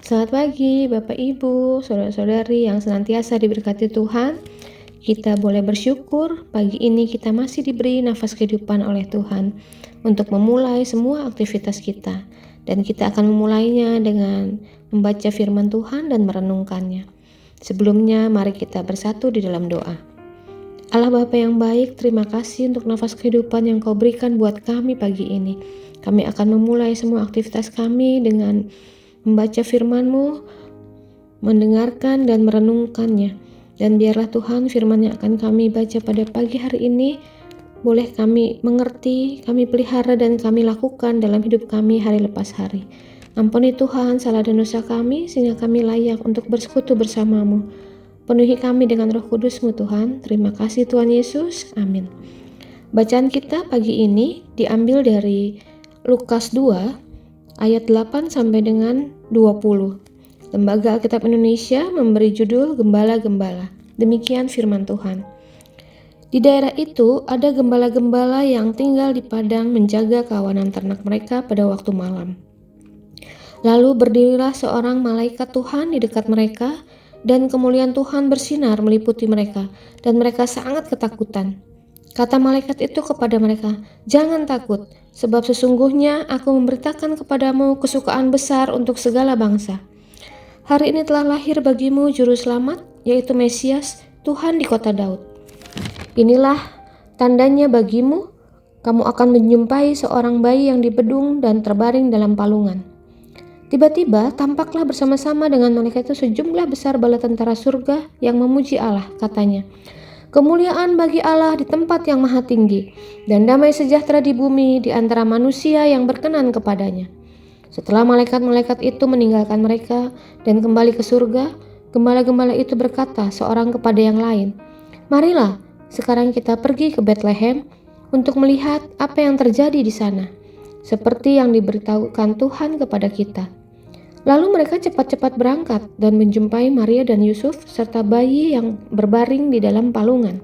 Selamat pagi Bapak Ibu, saudara-saudari yang senantiasa diberkati Tuhan. Kita boleh bersyukur pagi ini kita masih diberi nafas kehidupan oleh Tuhan untuk memulai semua aktivitas kita. Dan kita akan memulainya dengan membaca firman Tuhan dan merenungkannya. Sebelumnya mari kita bersatu di dalam doa. Allah Bapa yang baik, terima kasih untuk nafas kehidupan yang Kau berikan buat kami pagi ini. Kami akan memulai semua aktivitas kami dengan membaca firman-Mu, mendengarkan dan merenungkannya. Dan biarlah Tuhan firman yang akan kami baca pada pagi hari ini boleh kami mengerti, kami pelihara dan kami lakukan dalam hidup kami hari lepas hari. Ampuni Tuhan salah dan dosa kami sehingga kami layak untuk bersekutu bersama-Mu. Penuhi kami dengan Roh Kudus-Mu Tuhan. Terima kasih Tuhan Yesus. Amin. Bacaan kita pagi ini diambil dari Lukas 2 ayat 8 sampai dengan 20. Lembaga Alkitab Indonesia memberi judul Gembala-Gembala. Demikian firman Tuhan. Di daerah itu ada gembala-gembala yang tinggal di padang menjaga kawanan ternak mereka pada waktu malam. Lalu berdirilah seorang malaikat Tuhan di dekat mereka, dan kemuliaan Tuhan bersinar meliputi mereka, dan mereka sangat ketakutan. Kata malaikat itu kepada mereka, "Jangan takut, sebab sesungguhnya aku memberitakan kepadamu kesukaan besar untuk segala bangsa. Hari ini telah lahir bagimu juru selamat, yaitu Mesias, Tuhan di kota Daud. Inilah tandanya bagimu, kamu akan menjumpai seorang bayi yang dibedung dan terbaring dalam palungan." Tiba-tiba tampaklah bersama-sama dengan malaikat itu sejumlah besar bala tentara surga yang memuji Allah, katanya, "Kemuliaan bagi Allah di tempat yang maha tinggi, dan damai sejahtera di bumi di antara manusia yang berkenan kepadanya." Setelah malaikat-malaikat itu meninggalkan mereka dan kembali ke surga, gembala-gembala itu berkata seorang kepada yang lain, "Marilah, sekarang kita pergi ke Betlehem untuk melihat apa yang terjadi di sana, seperti yang diberitahukan Tuhan kepada kita." Lalu mereka cepat-cepat berangkat dan menjumpai Maria dan Yusuf serta bayi yang berbaring di dalam palungan.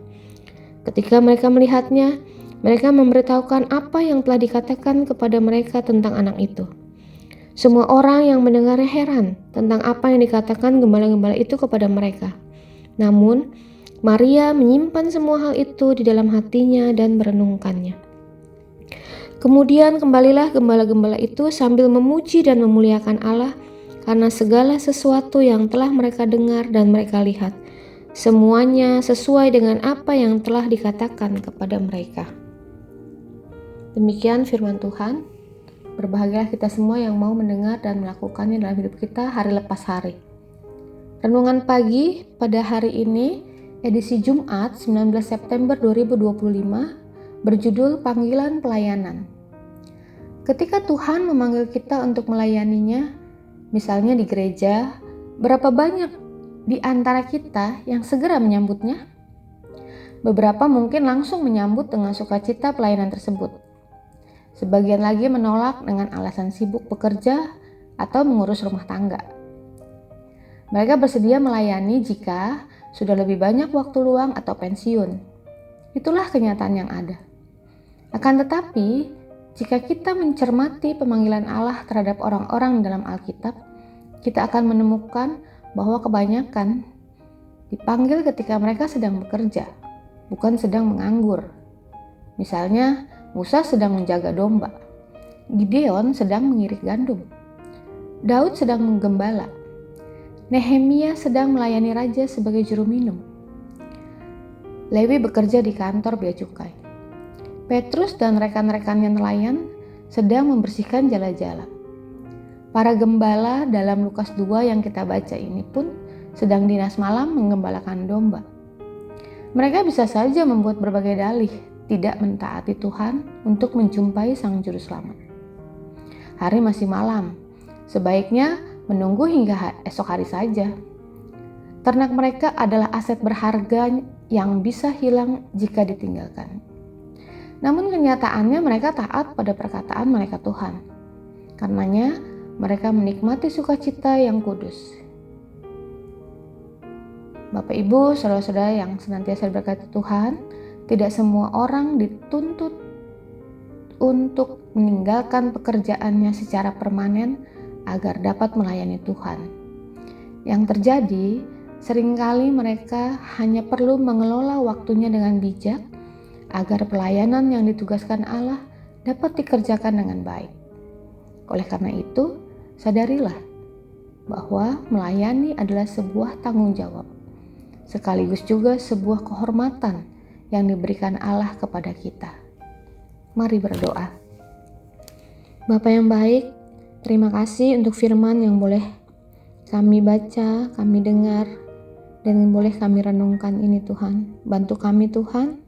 Ketika mereka melihatnya, mereka memberitahukan apa yang telah dikatakan kepada mereka tentang anak itu. Semua orang yang mendengarnya heran tentang apa yang dikatakan gembala-gembala itu kepada mereka. Namun, Maria menyimpan semua hal itu di dalam hatinya dan merenungkannya. Kemudian kembalilah gembala-gembala itu sambil memuji dan memuliakan Allah karena segala sesuatu yang telah mereka dengar dan mereka lihat. Semuanya sesuai dengan apa yang telah dikatakan kepada mereka. Demikian firman Tuhan. Berbahagialah kita semua yang mau mendengar dan melakukannya dalam hidup kita hari lepas hari. Renungan pagi pada hari ini, edisi Jumat 19 September 2025, berjudul Panggilan Pelayanan. Ketika Tuhan memanggil kita untuk melayaninya, misalnya di gereja, berapa banyak di antara kita yang segera menyambutnya? Beberapa mungkin langsung menyambut dengan sukacita pelayanan tersebut. Sebagian lagi menolak dengan alasan sibuk bekerja atau mengurus rumah tangga. Mereka bersedia melayani jika sudah lebih banyak waktu luang atau pensiun. Itulah kenyataan yang ada. Akan tetapi, jika kita mencermati pemanggilan Allah terhadap orang-orang dalam Alkitab, kita akan menemukan bahwa kebanyakan dipanggil ketika mereka sedang bekerja, bukan sedang menganggur. Misalnya, Musa sedang menjaga domba, Gideon sedang mengirik gandum, Daud sedang menggembala, Nehemia sedang melayani raja sebagai juru minum, Lewi bekerja di kantor bea cukai, Petrus dan rekan-rekannya nelayan sedang membersihkan jala-jala. Para gembala dalam Lukas 2 yang kita baca ini pun sedang dinas malam menggembalakan domba. Mereka bisa saja membuat berbagai dalih tidak mentaati Tuhan untuk menjumpai Sang Juru Selamat. Hari masih malam, sebaiknya menunggu hingga esok hari saja. Ternak mereka adalah aset berharga yang bisa hilang jika ditinggalkan. Namun kenyataannya mereka taat pada perkataan malaikat Tuhan. Karenanya mereka menikmati sukacita yang kudus. Bapak Ibu, saudara-saudara yang senantiasa diberkati Tuhan, tidak semua orang dituntut untuk meninggalkan pekerjaannya secara permanen agar dapat melayani Tuhan. Yang terjadi, seringkali mereka hanya perlu mengelola waktunya dengan bijak agar pelayanan yang ditugaskan Allah dapat dikerjakan dengan baik. Oleh karena itu, sadarilah bahwa melayani adalah sebuah tanggung jawab, sekaligus juga sebuah kehormatan yang diberikan Allah kepada kita. Mari berdoa. Bapa yang baik, terima kasih untuk firman yang boleh kami baca, kami dengar, dan boleh kami renungkan ini Tuhan. Bantu kami Tuhan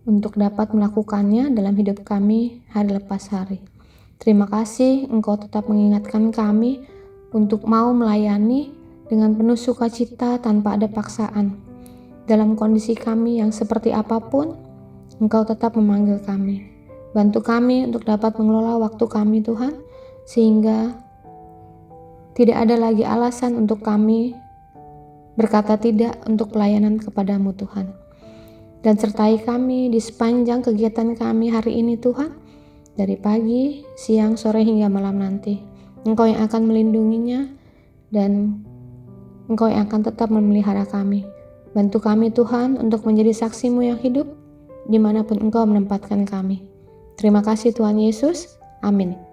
untuk dapat melakukannya dalam hidup kami hari lepas hari. Terima kasih Engkau tetap mengingatkan kami untuk mau melayani dengan penuh sukacita tanpa ada paksaan. Dalam kondisi kami yang seperti apapun, Engkau tetap memanggil kami. Bantu kami untuk dapat mengelola waktu kami Tuhan, sehingga tidak ada lagi alasan untuk kami berkata tidak untuk pelayanan kepadamu Tuhan. Dan sertai kami di sepanjang kegiatan kami hari ini Tuhan, dari pagi, siang, sore hingga malam nanti. Engkau yang akan melindunginya dan Engkau yang akan tetap memelihara kami. Bantu kami Tuhan untuk menjadi saksi-Mu yang hidup dimanapun Engkau menempatkan kami. Terima kasih Tuhan Yesus. Amin.